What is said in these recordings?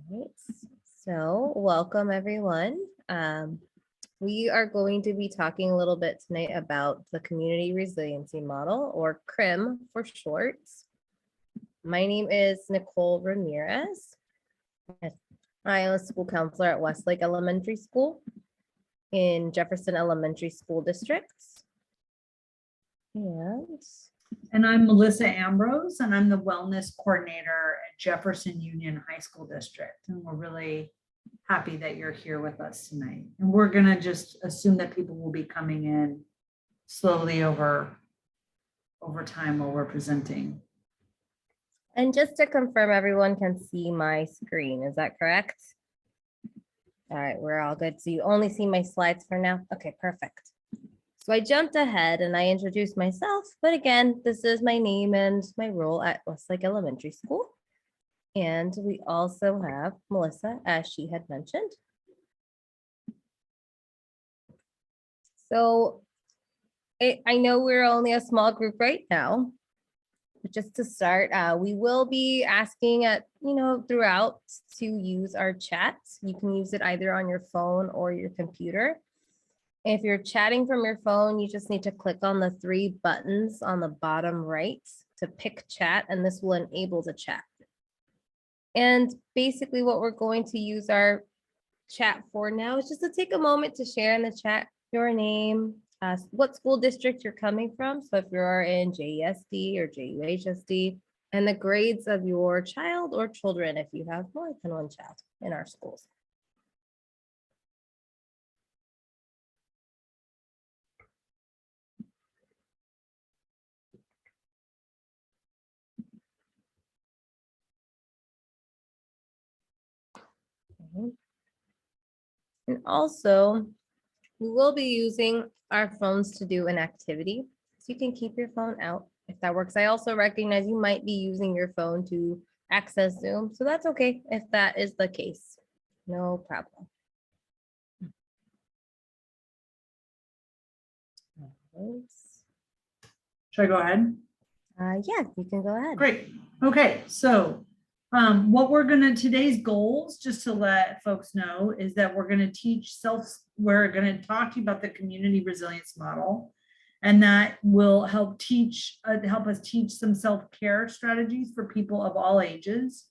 Right. So welcome everyone. We are going to be talking a little bit tonight about the Community Resiliency Model, or CRM for short. My name is Nicole Ramirez. I am a school counselor at Westlake Elementary School in Jefferson Elementary School District. And I'm Melissa Ambrose, and I'm the wellness coordinator at Jefferson Union High School District. And we're really happy that you're here with us tonight. And we're going to just assume that people will be coming in slowly over time while we're presenting. And just to confirm, everyone can see my screen. Is that correct? All right, we're all good. So you only see my slides for now? Okay, perfect. So I jumped ahead and I introduced myself, but again, this is my name and my role at Westlake Elementary School. And we also have Melissa, as she had mentioned. So I know we're only a small group right now, but just to start, we will be asking throughout to use our chat. You can use it either on your phone or your computer. If you're chatting from your phone, you just need to click on the 3 buttons on the bottom right to pick chat, and this will enable the chat. And basically what we're going to use our chat for now is just to take a moment to share in the chat your name, what school district you're coming from. So if you're in JESD or JESD, and the grades of your child or children if you have more than one child in our schools. And also, we will be using our phones to do an activity. So you can keep your phone out if that works. I also recognize you might be using your phone to access Zoom. So that's okay if that is the case. No problem. Should I go ahead? Yeah, you can go ahead. Great. Okay, so what we're going to, today's goals, just to let folks know, is that we're going to we're going to talk to you about the Community Resilience Model, and that will help us teach some self-care strategies for people of all ages.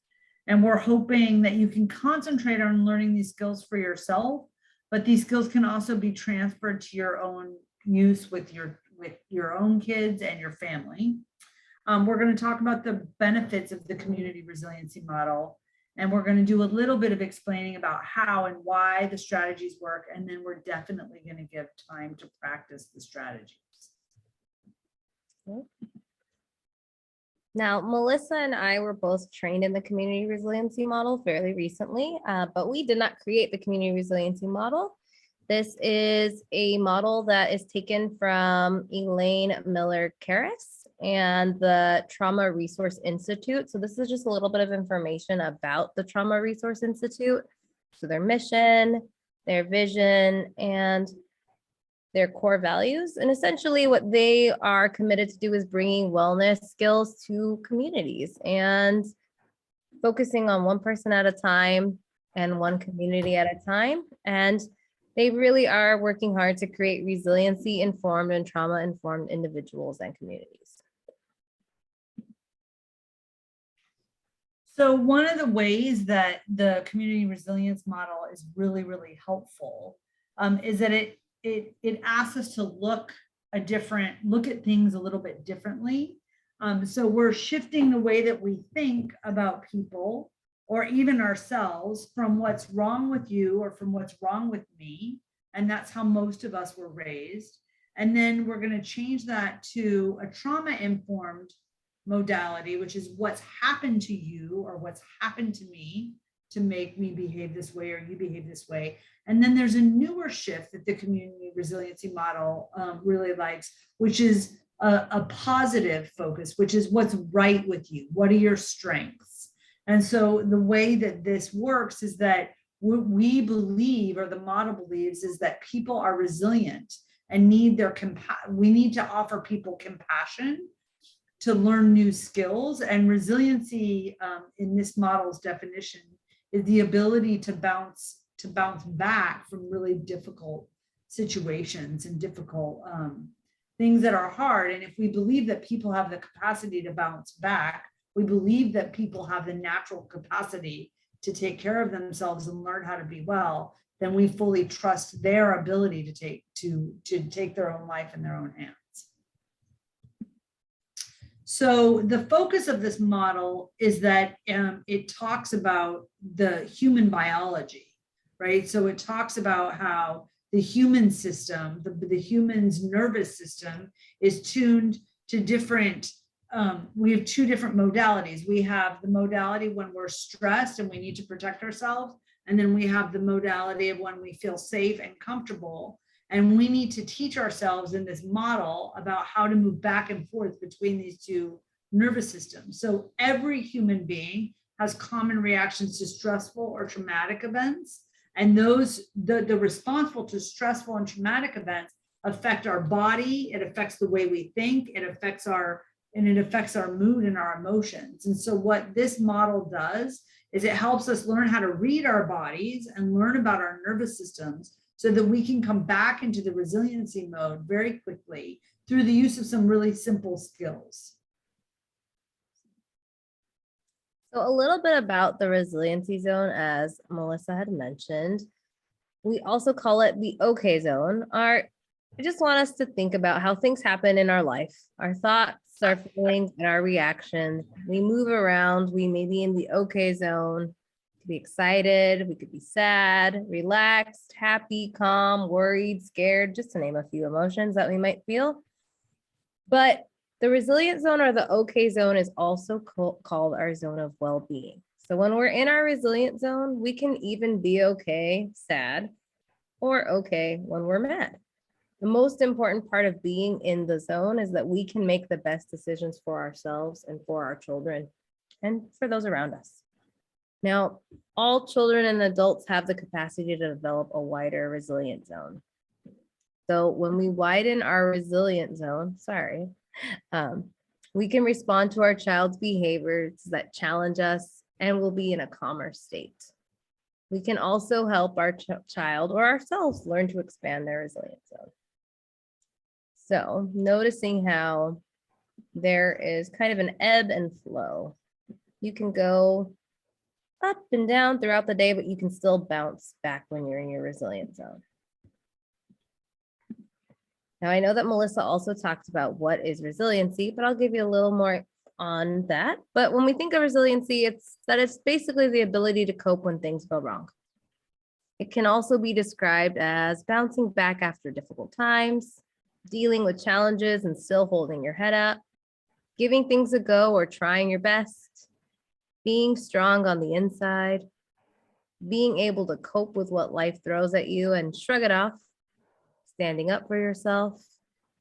And we're hoping that you can concentrate on learning these skills for yourself, but these skills can also be transferred to your own use with your own kids and your family. We're going to talk about the benefits of the Community Resiliency Model, and we're going to do a little bit of explaining about how and why the strategies work, and then we're definitely going to give time to practice the strategies. Now, Melissa and I were both trained in the Community Resiliency Model fairly recently, but we did not create the Community Resiliency Model. This is a model that is taken from Elaine Miller-Karras and the Trauma Resource Institute. So this is just a little bit of information about the Trauma Resource Institute. So their mission, their vision, and their core values. And essentially what they are committed to do is bringing wellness skills to communities and focusing on one person at a time and one community at a time. And they really are working hard to create resiliency-informed and trauma-informed individuals and communities. So one of the ways that the Community Resilience Model is really, really helpful is that it asks us to look at things a little bit differently. So we're shifting the way that we think about people or even ourselves from what's wrong with you or from what's wrong with me. And that's how most of us were raised. And then we're going to change that to a trauma-informed modality, which is what's happened to you or what's happened to me to make me behave this way or you behave this way. And then there's a newer shift that the Community Resiliency Model really likes, which is a positive focus, which is what's right with you. What are your strengths? And so the way that this works is that what we believe, or the model believes, is that people are resilient and we need to offer people compassion to learn new skills. And resiliency in this model's definition is the ability to bounce back from really difficult situations and difficult things that are hard. And if we believe that people have the capacity to bounce back, we believe that people have the natural capacity to take care of themselves and learn how to be well, then we fully trust their ability to take their own life in their own hands. So the focus of this model is that it talks about the human biology, right? So it talks about how the human system, the human's nervous system is tuned to different, we have two different modalities. We have the modality when we're stressed and we need to protect ourselves. And then we have the modality of when we feel safe and comfortable. And we need to teach ourselves in this model about how to move back and forth between these two nervous systems. So every human being has common reactions to stressful or traumatic events. And those, the responsible to stressful and traumatic events affect our body, it affects the way we think, it affects our mood and our emotions. And so what this model does is it helps us learn how to read our bodies and learn about our nervous systems so that we can come back into the resiliency mode very quickly through the use of some really simple skills. So a little bit about the resiliency zone, as Melissa had mentioned. We also call it the OK zone. I just want us to think about how things happen in our life, our thoughts, our feelings, and our reactions. We move around, we may be in the OK zone. We could be excited, we could be sad, relaxed, happy, calm, worried, scared, just to name a few emotions that we might feel. But the resilient zone, or the OK zone, is also called our zone of well-being. So when we're in our resilient zone, we can even be okay, sad, or okay when we're mad. The most important part of being in the zone is that we can make the best decisions for ourselves and for our children and for those around us. Now, all children and adults have the capacity to develop a wider resilient zone. So when we widen our resilient zone, we can respond to our child's behaviors that challenge us and will be in a calmer state. We can also help our child or ourselves learn to expand their resilient zone. So noticing how there is kind of an ebb and flow. You can go up and down throughout the day, but you can still bounce back when you're in your resilient zone. Now, I know that Melissa also talked about what is resiliency, but I'll give you a little more on that. But when we think of resiliency, it's basically the ability to cope when things go wrong. It can also be described as bouncing back after difficult times, dealing with challenges and still holding your head up, giving things a go or trying your best, being strong on the inside, being able to cope with what life throws at you and shrug it off, standing up for yourself,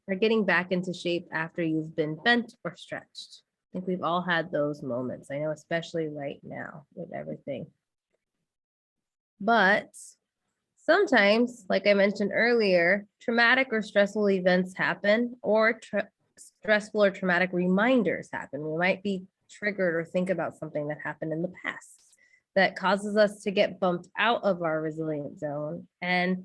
or getting back into shape after you've been bent or stretched. I think we've all had those moments. I know, especially right now with everything. But sometimes, like I mentioned earlier, traumatic or stressful events happen, or stressful or traumatic reminders happen. We might be triggered or think about something that happened in the past that causes us to get bumped out of our resilient zone and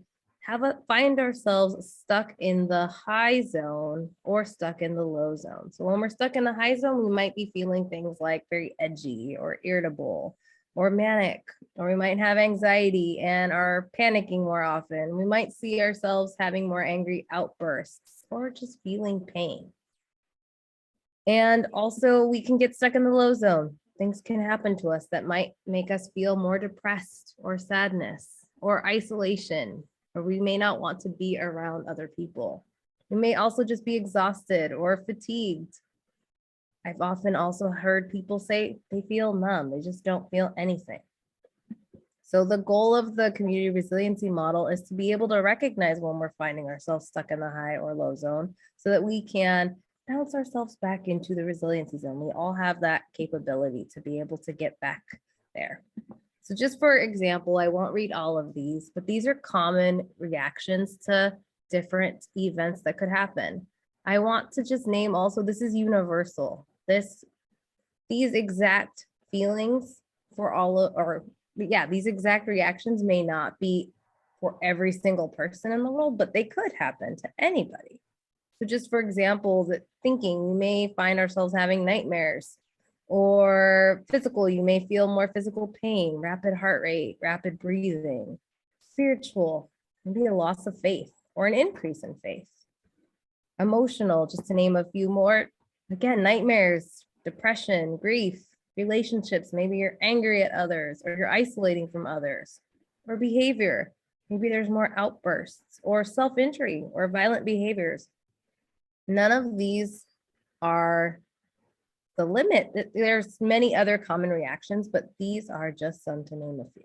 find ourselves stuck in the high zone or stuck in the low zone. So when we're stuck in the high zone, we might be feeling things like very edgy or irritable or manic, or we might have anxiety and are panicking more often. We might see ourselves having more angry outbursts or just feeling pain. And also we can get stuck in the low zone. Things can happen to us that might make us feel more depressed or sadness or isolation, or we may not want to be around other people. We may also just be exhausted or fatigued. I've often also heard people say they feel numb, they just don't feel anything. So the goal of the community resiliency model is to be able to recognize when we're finding ourselves stuck in the high or low zone so that we can bounce ourselves back into the resiliency zone. We all have that capability to be able to get back there. So just for example, I won't read all of these, but these are common reactions to different events that could happen. I want to just name also, this is universal. These exact feelings for all of, or yeah, these exact reactions may not be for every single person in the world, but they could happen to anybody. So just for example, that thinking, we may find ourselves having nightmares, or physical, you may feel more physical pain, rapid heart rate, rapid breathing. Spiritual, maybe a loss of faith or an increase in faith. Emotional, just to name a few more, again, nightmares, depression, grief, relationships, maybe you're angry at others or you're isolating from others. Or behavior, maybe there's more outbursts or self-injury or violent behaviors. None of these are the limit. There's many other common reactions, but these are just some to name a few.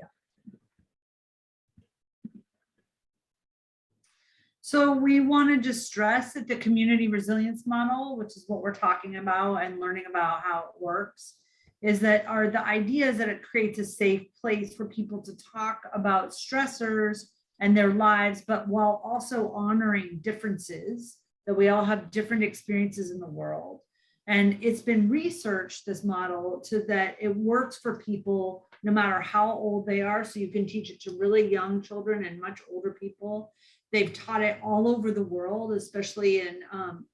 So we wanted to stress that the community resilience model, which is what we're talking about and learning about how it works, is that the ideas that it creates a safe place for people to talk about stressors and their lives, but while also honoring differences, that we all have different experiences in the world. And it's been researched, this model, to that it works for people no matter how old they are. So you can teach it to really young children and much older people. They've taught it all over the world, especially in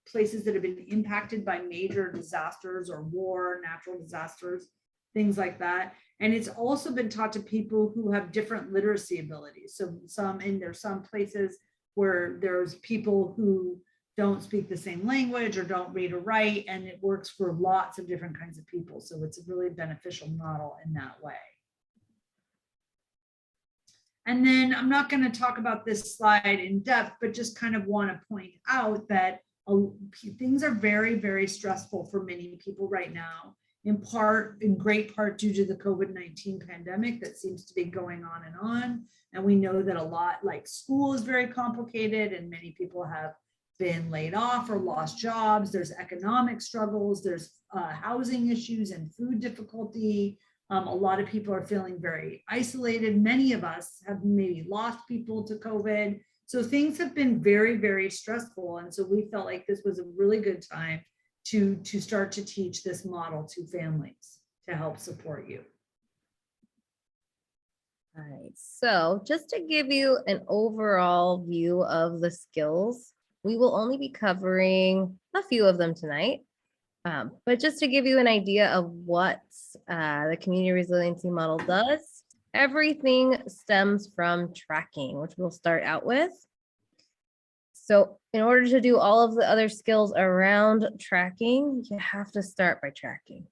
places that have been impacted by major disasters or war, natural disasters, things like that. And it's also been taught to people who have different literacy abilities. So there's some places where there's people who don't speak the same language or don't read or write, and it works for lots of different kinds of people. So it's a really beneficial model in that way. And then I'm not going to talk about this slide in depth, but just kind of want to point out that things are very, very stressful for many people right now, in great part due to the COVID-19 pandemic that seems to be going on and on. And we know that a lot, like school is very complicated and many people have been laid off or lost jobs. There's economic struggles, there's housing issues and food difficulty. A lot of people are feeling very isolated. Many of us have maybe lost people to COVID. So things have been very, very stressful. And so we felt like this was a really good time to start to teach this model to families to help support you. All right, so just to give you an overall view of the skills, we will only be covering a few of them tonight. But just to give you an idea of what the community resiliency model does, everything stems from tracking, which we'll start out with. So in order to do all of the other skills around tracking, you have to start by tracking.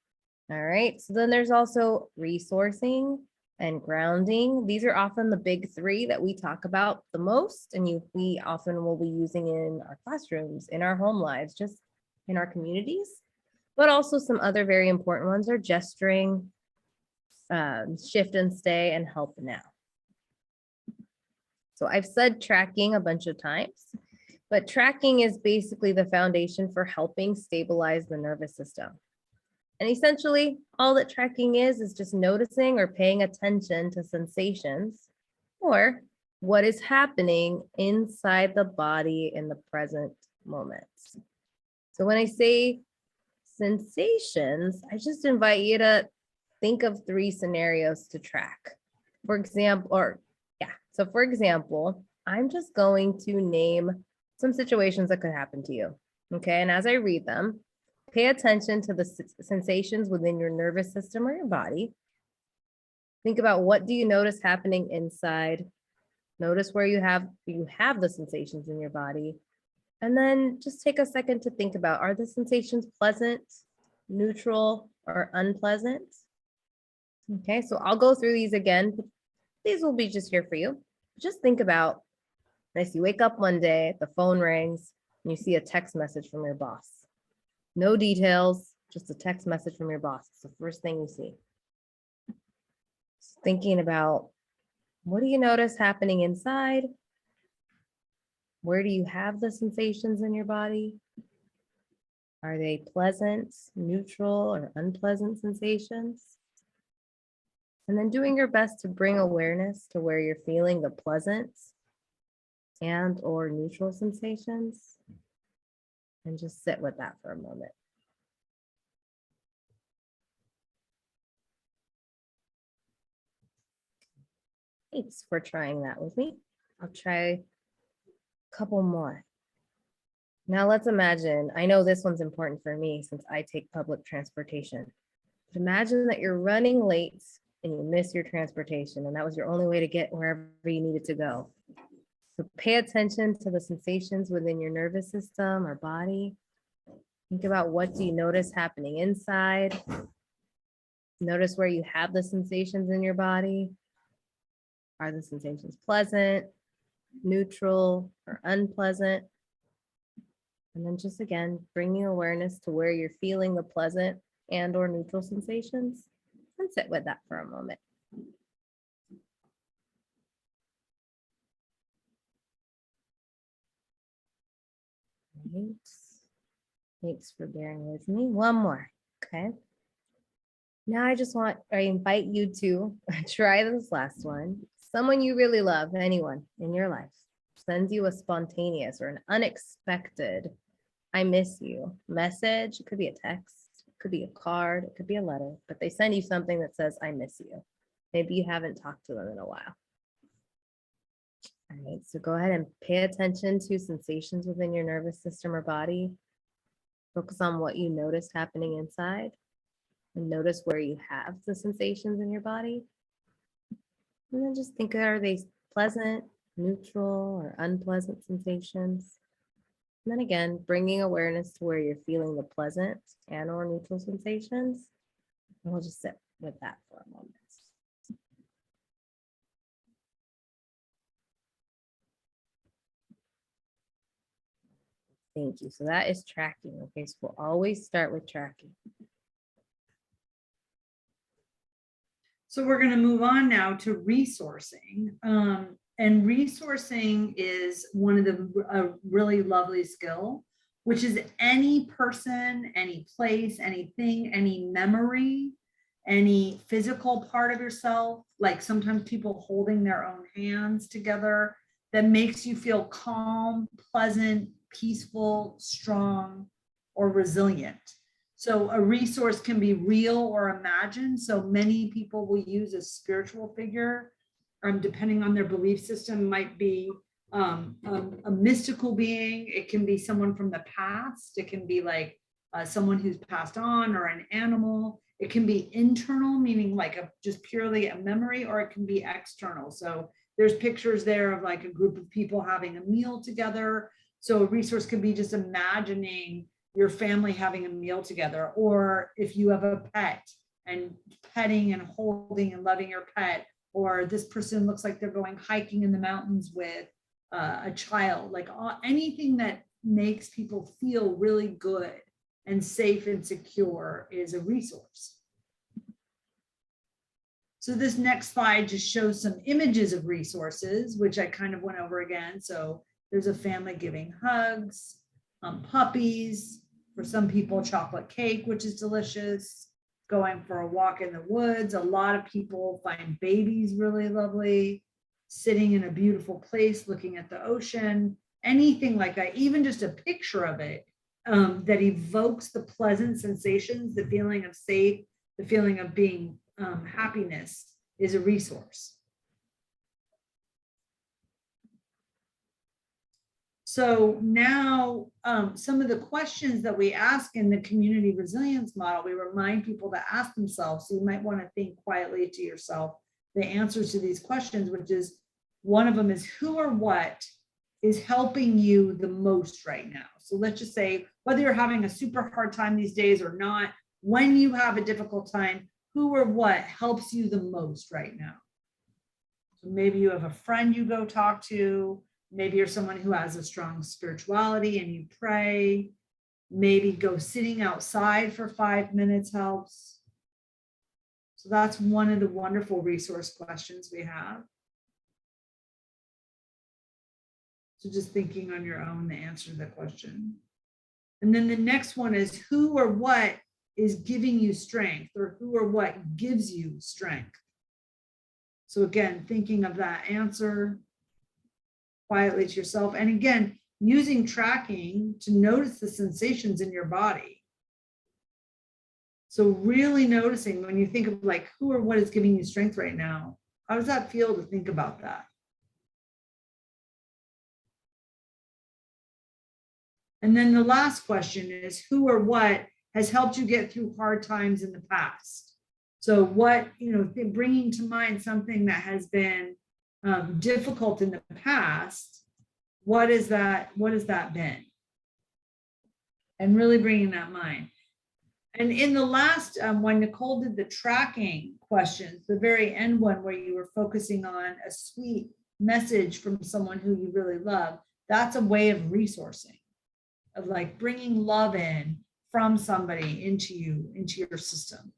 All right, so then there's also resourcing and grounding. These are often the big three that we talk about the most, and we often will be using in our classrooms, in our home lives, just in our communities. But also some other very important ones are gesturing, shift and stay, and help now. So I've said tracking a bunch of times, but tracking is basically the foundation for helping stabilize the nervous system. And essentially, all that tracking is just noticing or paying attention to sensations or what is happening inside the body in the present moment. So when I say sensations, I just invite you to think of 3 scenarios to track. For example, for example, I'm just going to name some situations that could happen to you. Okay, and as I read them, pay attention to the sensations within your nervous system or your body. Think about, what do you notice happening inside? Notice where you have the sensations in your body. And then just take a second to think about, are the sensations pleasant, neutral, or unpleasant? Okay, so I'll go through these again. These will be just here for you. Just think about, as you wake up one day, the phone rings, and you see a text message from your boss. No details, just a text message from your boss. It's the first thing you see. Just thinking about, what do you notice happening inside? Where do you have the sensations in your body? Are they pleasant, neutral, or unpleasant sensations? And then doing your best to bring awareness to where you're feeling the pleasant and or neutral sensations. And just sit with that for a moment. Thanks for trying that with me. I'll try a couple more. Now let's imagine, I know this one's important for me since I take public transportation. But imagine that you're running late and you miss your transportation, and that was your only way to get wherever you needed to go. So pay attention to the sensations within your nervous system or body. Think about what do you notice happening inside. Notice where you have the sensations in your body. Are the sensations pleasant, neutral, or unpleasant? And then just again, bringing awareness to where you're feeling the pleasant and or neutral sensations, and sit with that for a moment. Thanks for bearing with me. One more, okay? Now I invite you to try this last one. Someone you really love, anyone in your life, sends you a spontaneous or an unexpected "I miss you" message. It could be a text, it could be a card, it could be a letter, but they send you something that says "I miss you." Maybe you haven't talked to them in a while. All right, so go ahead and pay attention to sensations within your nervous system or body. Focus on what you noticed happening inside and notice where you have the sensations in your body. And then just think, are they pleasant, neutral, or unpleasant sensations? And then again, bringing awareness to where you're feeling the pleasant and or neutral sensations. And we'll just sit with that for a moment. Thank you. So that is tracking. Okay, so we'll always start with tracking. So we're going to move on now to resourcing. And resourcing is one of a really lovely skill, which is any person, any place, anything, any memory, any physical part of yourself, like sometimes people holding their own hands together, that makes you feel calm, pleasant, peaceful, strong, or resilient. So a resource can be real or imagined. So many people will use a spiritual figure, depending on their belief system, might be a mystical being. It can be someone from the past. It can be like someone who's passed on, or an animal. It can be internal, meaning like just purely a memory, or it can be external. So there's pictures there of like a group of people having a meal together. So a resource could be just imagining your family having a meal together, or if you have a pet and petting and holding and loving your pet, or this person looks like they're going hiking in the mountains with a child, like anything that makes people feel really good and safe and secure is a resource. So this next slide just shows some images of resources, which I kind of went over again. So there's a family giving hugs, puppies, for some people, chocolate cake, which is delicious, going for a walk in the woods. A lot of people find babies really lovely, sitting in a beautiful place, looking at the ocean, anything like that, even just a picture of it that evokes the pleasant sensations, the feeling of safe, the feeling of being happiness is a resource. So now some of the questions that we ask in the community resilience model, we remind people to ask themselves. So you might want to think quietly to yourself the answers to these questions, which is, one of them is, who or what is helping you the most right now? So let's just say, whether you're having a super hard time these days or not, when you have a difficult time, who or what helps you the most right now? So maybe you have a friend you go talk to. Maybe you're someone who has a strong spirituality and you pray. Maybe go sitting outside for 5 minutes helps. So that's one of the wonderful resource questions we have. So just thinking on your own the answer to the question. And then the next one is, who or what is giving you strength, or who or what gives you strength? So again, thinking of that answer quietly to yourself. And again, using tracking to notice the sensations in your body. So really noticing when you think of like, who or what is giving you strength right now? How does that feel to think about that? And then the last question is, who or what has helped you get through hard times in the past? So what, bringing to mind something that has been difficult in the past, what has that been? And really bringing that mind. And in the last, when Nicole did the tracking questions, the very end one where you were focusing on a sweet message from someone who you really love, that's a way of resourcing, of like bringing love in from somebody into your system.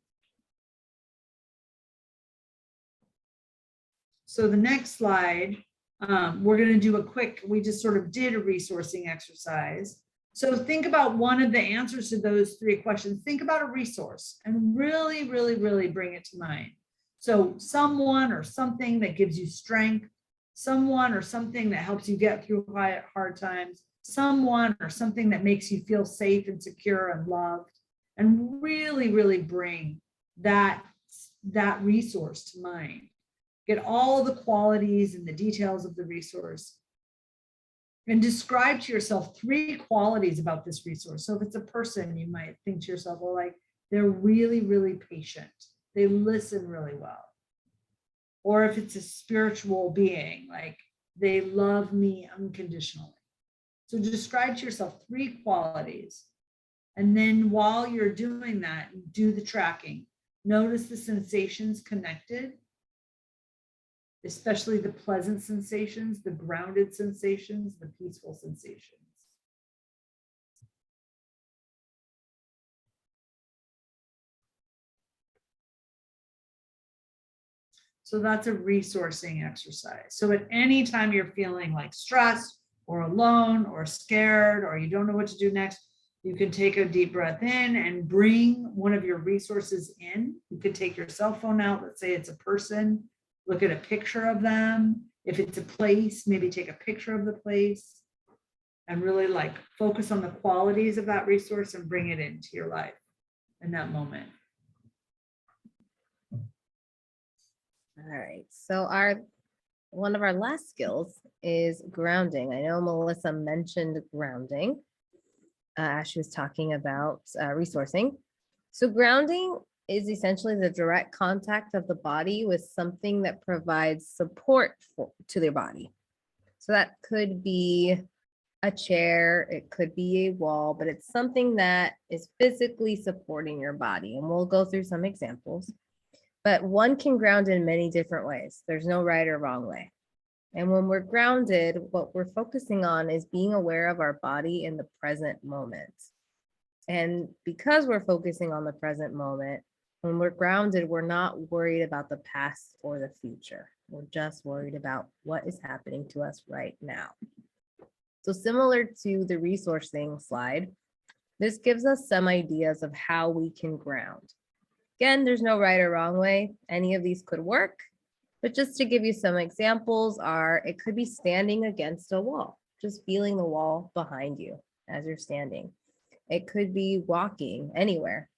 So the next slide, we're going to do a quick, we just sort of did a resourcing exercise. So think about one of the answers to those three questions. Think about a resource and really, really, really bring it to mind. So someone or something that gives you strength, someone or something that helps you get through hard times, someone or something that makes you feel safe and secure and loved, and really, really bring that resource to mind. Get all the qualities and the details of the resource and describe to yourself 3 qualities about this resource. So if it's a person, you might think to yourself, well, like they're really, really patient. They listen really well. Or if it's a spiritual being, like they love me unconditionally. So describe to yourself 3 qualities. And then while you're doing that, do the tracking. Notice the sensations connected, especially the pleasant sensations, the grounded sensations, the peaceful sensations. So that's a resourcing exercise. So at any time you're feeling like stressed or alone or scared or you don't know what to do next, you can take a deep breath in and bring one of your resources in. You could take your cell phone out. Let's say it's a person. Look at a picture of them. If it's a place, maybe take a picture of the place and really like focus on the qualities of that resource and bring it into your life in that moment. All right, so one of our last skills is grounding. I know Melissa mentioned grounding as she was talking about resourcing. So grounding is essentially the direct contact of the body with something that provides support to their body. So that could be a chair, it could be a wall, but it's something that is physically supporting your body. And we'll go through some examples. But one can ground in many different ways. There's no right or wrong way. And when we're grounded, what we're focusing on is being aware of our body in the present moment. And because we're focusing on the present moment, when we're grounded, we're not worried about the past or the future. We're just worried about what is happening to us right now. So similar to the resourcing slide, this gives us some ideas of how we can ground. Again, there's no right or wrong way. Any of these could work, but just to give you some examples it could be standing against a wall, just feeling the wall behind you as you're standing. It could be walking anywhere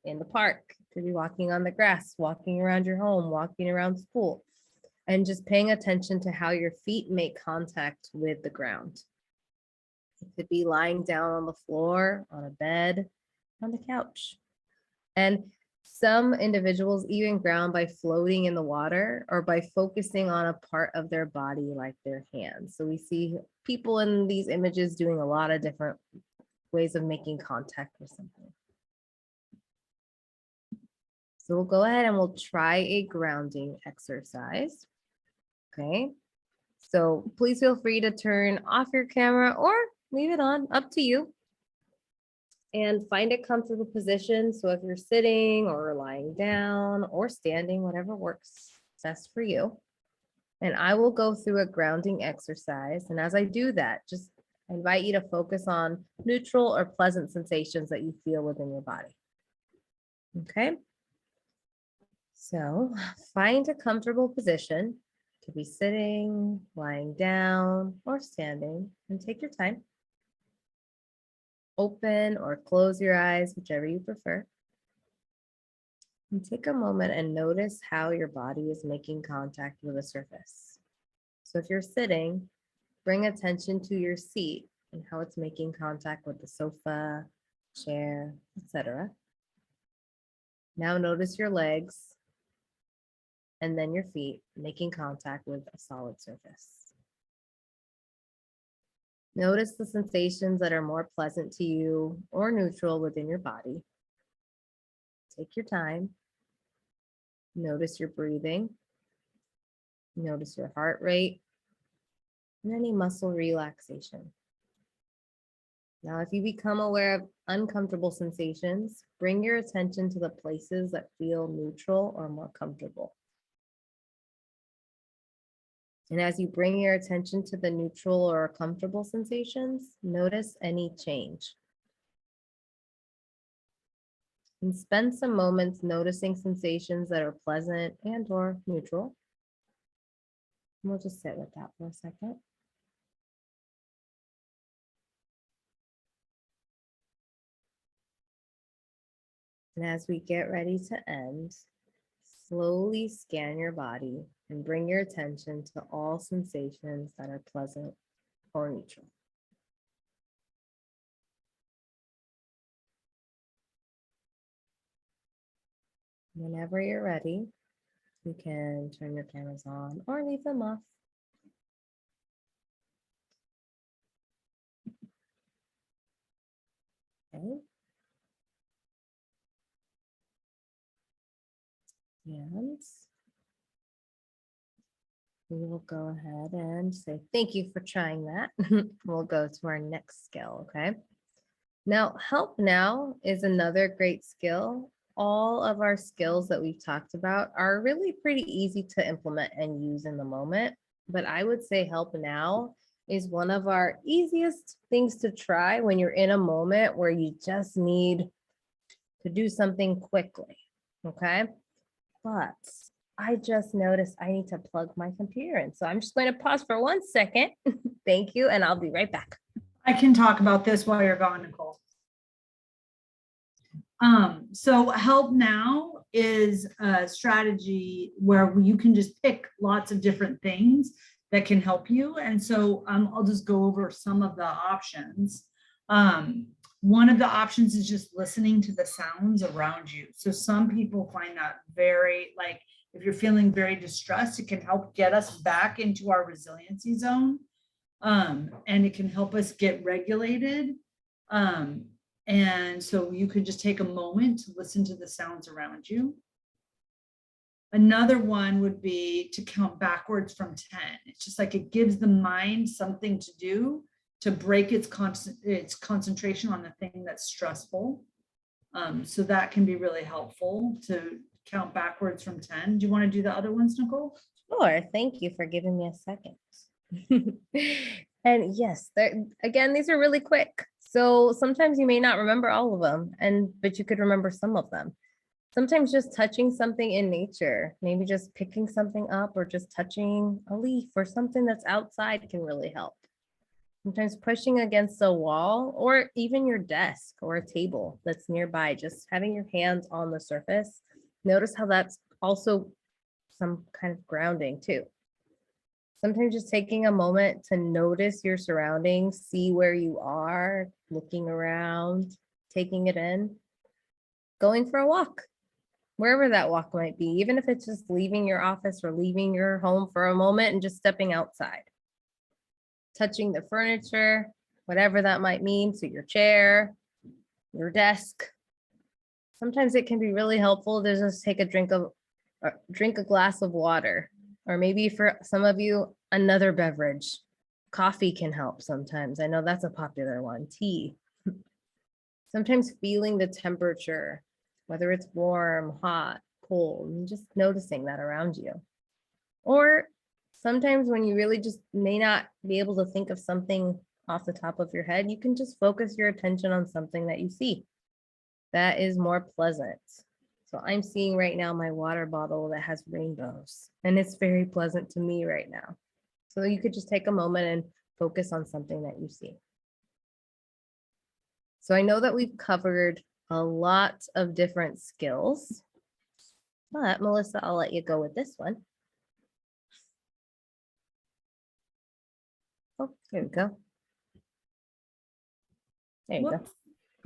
in the park. It could be walking on the grass, walking around your home, walking around school, and just paying attention to how your feet make contact with the ground. It could be lying down on the floor, on a bed, on the couch. And some individuals even ground by floating in the water or by focusing on a part of their body like their hands. So we see people in these images doing a lot of different ways of making contact with something. So we'll go ahead and we'll try a grounding exercise. Okay. So please feel free to turn off your camera or leave it on, up to you. And find a comfortable position. So if you're sitting or lying down or standing, whatever works best for you. And I will go through a grounding exercise. And as I do that, just invite you to focus on neutral or pleasant sensations that you feel within your body. Okay. So find a comfortable position. It could be sitting, lying down, or standing, and take your time. Open or close your eyes, whichever you prefer. And take a moment and notice how your body is making contact with a surface. So if you're sitting, bring attention to your seat and how it's making contact with the sofa, chair, etc. Now notice your legs and then your feet making contact with a solid surface. Notice the sensations that are more pleasant to you or neutral within your body. Take your time. Notice your breathing. Notice your heart rate and any muscle relaxation. Now, if you become aware of uncomfortable sensations, bring your attention to the places that feel neutral or more comfortable. And as you bring your attention to the neutral or comfortable sensations, notice any change. And spend some moments noticing sensations that are pleasant and or neutral. And we'll just sit with that for a second. And as we get ready to end, slowly scan your body and bring your attention to all sensations that are pleasant or neutral. Whenever you're ready, you can turn your cameras on or leave them off. Okay. And we will go ahead and say thank you for trying that. We'll go to our next skill, okay? Now, help now is another great skill. All of our skills that we've talked about are really pretty easy to implement and use in the moment, but I would say help now is one of our easiest things to try when you're in a moment where you just need to do something quickly, okay? But I just noticed I need to plug my computer in. So I'm just going to pause for 1 second. Thank you, and I'll be right back. I can talk about this while you're gone, Nicole. So help now is a strategy where you can just pick lots of different things that can help you. And so I'll just go over some of the options. One of the options is just listening to the sounds around you. So some people find that very, like, if you're feeling very distressed, it can help get us back into our resiliency zone. And it can help us get regulated. And so you could just take a moment to listen to the sounds around you. Another one would be to count backwards from 10. It's just like it gives the mind something to do to break its concentration on the thing that's stressful. So that can be really helpful to count backwards from 10. Do you want to do the other ones, Nicole? Sure. Thank you for giving me a second. And yes, again, these are really quick. So sometimes you may not remember all of them, but you could remember some of them. Sometimes just touching something in nature, maybe just picking something up or just touching a leaf or something that's outside can really help. Sometimes pushing against a wall or even your desk or a table that's nearby, just having your hands on the surface. Notice how that's also some kind of grounding too. Sometimes just taking a moment to notice your surroundings, see where you are, looking around, taking it in, going for a walk, wherever that walk might be, even if it's just leaving your office or leaving your home for a moment and just stepping outside. Touching the furniture, whatever that might mean, so your chair, your desk. Sometimes it can be really helpful to just take a drink a glass of water, or maybe for some of you, another beverage. Coffee can help sometimes. I know that's a popular one. Tea. Sometimes feeling the temperature, whether it's warm, hot, cold, and just noticing that around you. Or sometimes when you really just may not be able to think of something off the top of your head, you can just focus your attention on something that you see that is more pleasant. So I'm seeing right now my water bottle that has rainbows, and it's very pleasant to me right now. So you could just take a moment and focus on something that you see. So I know that we've covered a lot of different skills. But Melissa, I'll let you go with this one. Oh, there we go. There you go. Whoops.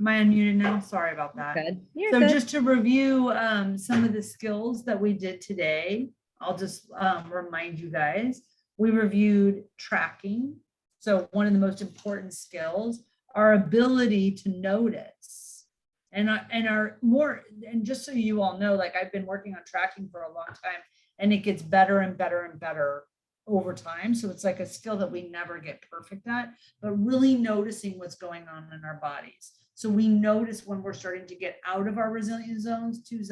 Am I unmuted now? Sorry about that. Good. You're So good. just to review some of the skills that we did today, I'll just remind you guys, we reviewed tracking. So one of the most important skills, our ability to notice. And just so you all know, like I've been working on tracking for a long time, and it gets better and better and better over time. So it's like a skill that we never get perfect at, but really noticing what's going on in our bodies. So we notice when we're starting to get out of our resilience zones, too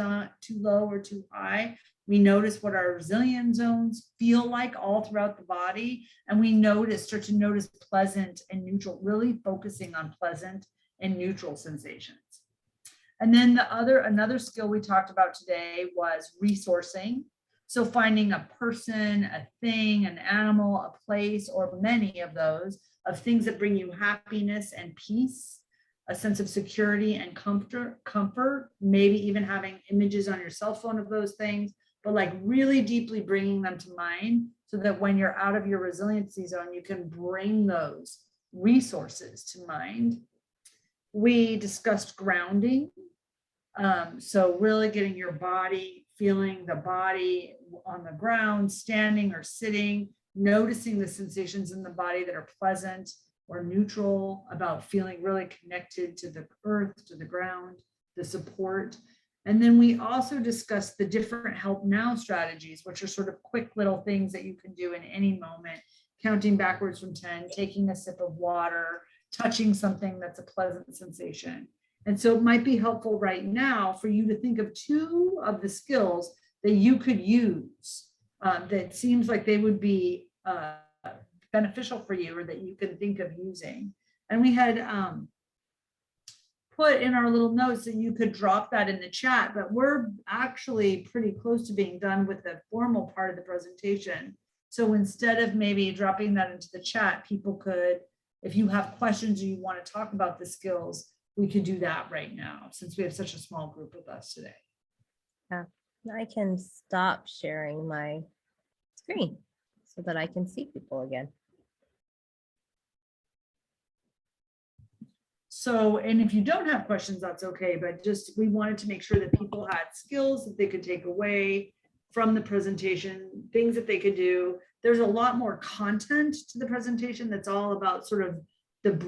low or too high. We notice what our resilience zones feel like all throughout the body. And we start to notice pleasant and neutral, really focusing on pleasant and neutral sensations. And then another skill we talked about today was resourcing. So finding a person, a thing, an animal, a place, or many of those, of things that bring you happiness and peace, a sense of security and comfort, maybe even having images on your cell phone of those things, but like really deeply bringing them to mind so that when you're out of your resiliency zone, you can bring those resources to mind. We discussed grounding. So really getting your body, feeling the body on the ground, standing or sitting, noticing the sensations in the body that are pleasant or neutral, about feeling really connected to the earth, to the ground, the support. And then we also discussed the different help now strategies, which are sort of quick little things that you can do in any moment, counting backwards from 10, taking a sip of water, touching something that's a pleasant sensation. And so it might be helpful right now for you to think of 2 of the skills that you could use that seems like they would be beneficial for you, or that you can think of using. And we had put in our little notes that you could drop that in the chat, but we're actually pretty close to being done with the formal part of the presentation. So instead of maybe dropping that into the chat, people could, if you have questions or you want to talk about the skills, we could do that right now, since we have such a small group with us today. Yeah, I can stop sharing my screen so that I can see people again. So, and if you don't have questions, that's okay, but just, we wanted to make sure that people had skills that they could take away from the presentation, things that they could do. There's a lot more content to the presentation that's all about sort of the brain